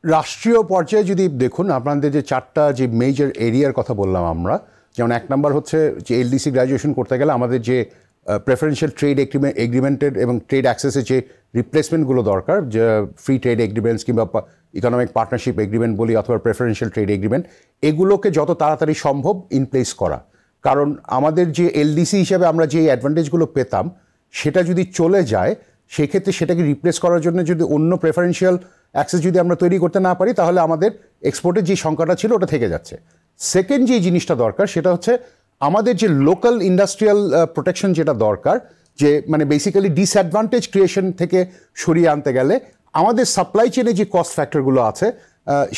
রাষ্ট্রীয় পর্যায়ে যদি দেখুন, আপনাদের যে চারটা যে মেজর এরিয়ার কথা বললাম আমরা, যেমন এক নম্বর হচ্ছে যে এলডিসি গ্র্যাজুয়েশন করতে গেলে আমাদের যে প্রেফারেন্সিয়াল ট্রেড এগ্রিমেন্টের এবং ট্রেড অ্যাক্সেসের যে রিপ্লেসমেন্টগুলো দরকার, যে ফ্রি ট্রেড এগ্রিমেন্টস কিংবা ইকোনমিক পার্টনারশিপ এগ্রিমেন্ট বলি অথবা প্রেফারেন্সিয়াল ট্রেড এগ্রিমেন্ট, এগুলোকে যত তাড়াতাড়ি সম্ভব ইন প্লেস করা। কারণ আমাদের যে এলডিসি হিসেবে আমরা যে অ্যাডভান্টেজগুলো পেতাম সেটা যদি চলে যায়, সেক্ষেত্রে সেটাকে রিপ্লেস করার জন্য যদি অন্য প্রেফারেন্সিয়াল অ্যাক্সেস যদি আমরা তৈরি করতে না পারি, তাহলে আমাদের এক্সপোর্টের যে সংখ্যাটা ছিল ওটা থেকে যাচ্ছে। সেকেন্ড যে জিনিসটা দরকার সেটা হচ্ছে আমাদের যে লোকাল ইন্ডাস্ট্রিয়াল প্রোটেকশন যেটা দরকার, যে মানে বেসিক্যালি ডিসঅ্যাডভান্টেজ ক্রিয়েশন থেকে সরিয়ে আনতে গেলে আমাদের সাপ্লাই চেনে যে কস্ট ফ্যাক্টরগুলো আছে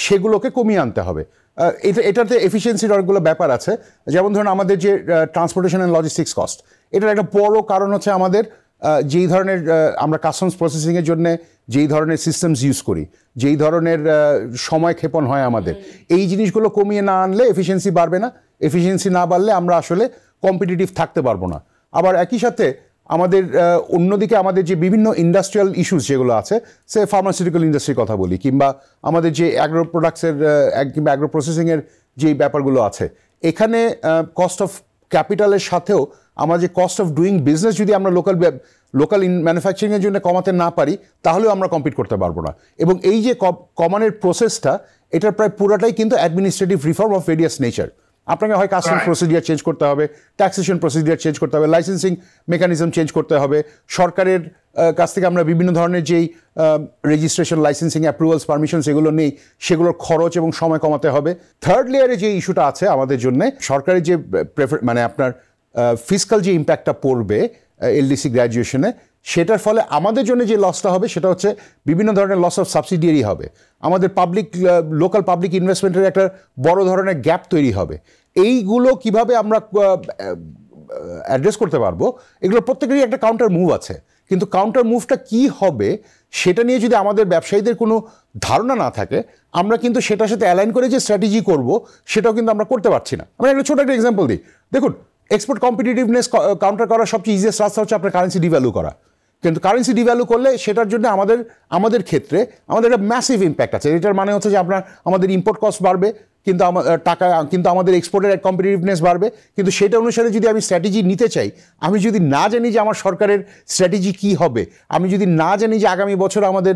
সেগুলোকে কমিয়ে আনতে হবে। এটাতে এফিসিয়েন্সির অনেকগুলো ব্যাপার আছে। যেমন ধরুন আমাদের যে ট্রান্সপোর্টেশন অ্যান্ড লজিস্টিক্স কস্ট, এটার একটা বড় কারণ হচ্ছে আমাদের যেই ধরনের আমরা কাস্টমস প্রসেসিংয়ের জন্য যেই ধরনের সিস্টেমস ইউজ করি, যেই ধরনের সময় ক্ষেপণ হয় আমাদের, এই জিনিসগুলো কমিয়ে না আনলে এফিসিয়েন্সি বাড়বে না। এফিসিয়েন্সি না বাড়লে আমরা আসলে কম্পিটিটিভ থাকতে পারবো না। আবার একই সাথে আমাদের অন্যদিকে আমাদের যে বিভিন্ন ইন্ডাস্ট্রিয়াল ইস্যুস যেগুলো আছে, সে ফার্মাসিউটিক্যাল ইন্ডাস্ট্রির কথা বলি, কিংবা আমাদের যে অ্যাগ্রো প্রোডাক্টসের কিংবা অ্যাগ্রো প্রসেসিংয়ের যেই ব্যাপারগুলো আছে, এখানে কস্ট অফ ক্যাপিটালের সাথেও আমার যে কস্ট অফ ডুইং বিজনেস যদি আমরা লোকাল ম্যানুফ্যাকচারিংয়ের জন্য কমাতে না পারি, তাহলেও আমরা কম্পিট করতে পারবো না। এবং এই যে কমানোর প্রসেসটা, এটার প্রায় পুরোটাই কিন্তু administrative reform of various nature. আপনাকে হয় কাস্টমস প্রসিডিয়ার চেঞ্জ করতে হবে, ট্যাক্সেশন প্রসিডিয়ার চেঞ্জ করতে হবে, লাইসেন্সিং মেকানিজম চেঞ্জ করতে হবে, সরকারের কাছ থেকে আমরা বিভিন্ন ধরনের যেই রেজিস্ট্রেশন, লাইসেন্সিং, অ্যাপ্রুভালস, পারমিশনস এগুলো নেই, সেগুলোর খরচ এবং সময় কমাতে হবে। থার্ড লেয়ারে যে ইস্যুটা আছে আমাদের জন্য, সরকারের যে মানে আপনার ফিসকাল যে ইম্প্যাক্টটা পড়বে এলডিসি গ্র্যাজুয়েশনে, সেটার ফলে আমাদের জন্য যে লসটা হবে সেটা হচ্ছে বিভিন্ন ধরনের লস অফ সাবসিডিয়ারি হবে। আমাদের লোকাল পাবলিক ইনভেস্টমেন্টের একটা বড় ধরনের গ্যাপ তৈরি হবে। এইগুলো কিভাবে আমরা অ্যাড্রেস করতে পারবো, এগুলোর প্রত্যেকেরই একটা কাউন্টার মুভ আছে। কিন্তু কাউন্টার মুভটা কি হবে সেটা নিয়ে যদি আমাদের ব্যবসায়ীদের কোনো ধারণা না থাকে, আমরা কিন্তু সেটার সাথে অ্যালাইন করে যে স্ট্র্যাটেজি করব সেটাও কিন্তু আমরা করতে পারছি না। আমি একটা ছোট একটা এক্সাম্পল দিই। দেখুন, এক্সপোর্ট কম্পিটিটিভনেস কাউন্টার করার সবচেয়ে ইজিয়েস্ট রাস্তা হচ্ছে আপনার কারেন্সি ডিভ্যালু করা। কিন্তু কারেন্সি ডিভ্যালু করলে সেটার জন্য আমাদের ক্ষেত্রে আমাদের একটা ম্যাসিভ ইম্প্যাক্ট আছে। এটার মানে হচ্ছে যে আমাদের ইম্পোর্ট কস্ট বাড়বে, কিন্তু আমাদের এক্সপোর্টের কম্পিটিটিভনেস বাড়বে। কিন্তু সেটা অনুসারে যদি আমি স্ট্র্যাটেজি নিতে চাই, আমি যদি না জানি যে আমার সরকারের স্ট্র্যাটেজি কী হবে, আমি যদি না জানি যে আগামী বছর আমাদের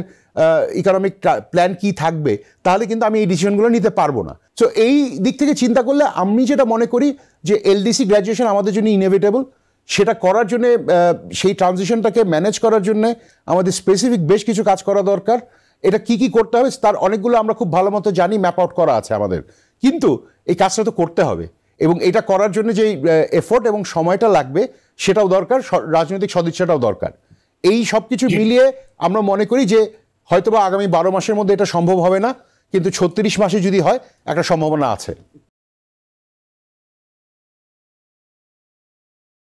ইকোনমিক প্ল্যান কী থাকবে, তাহলে কিন্তু আমি এই ডিসিশনগুলো নিতে পারবো না। সো এই দিক থেকে চিন্তা করলে আমি যেটা মনে করি যে এলডিসি গ্র্যাজুয়েশন আমাদের জন্য ইনএভিটেবল। সেটা করার জন্যে, সেই ট্রানজিশনটাকে ম্যানেজ করার জন্যে আমাদের স্পেসিফিক বেশ কিছু কাজ করা দরকার। এটা কি কি করতে হবে তার অনেকগুলো আমরা খুব ভালো মতো জানি, ম্যাপ আউট করা আছে আমাদের। কিন্তু এই কাজটা তো করতে হবে, এবং এটা করার জন্য যেই এফোর্ট এবং সময়টা লাগবে সেটাও দরকার, রাজনৈতিক সদিচ্ছাটাও দরকার। এই সব কিছু মিলিয়ে আমরা মনে করি যে হয়তোবা আগামী 12 মাসের মধ্যে এটা সম্ভব হবে না, কিন্তু 36 মাসে যদি হয় একটা সম্ভাবনা আছে।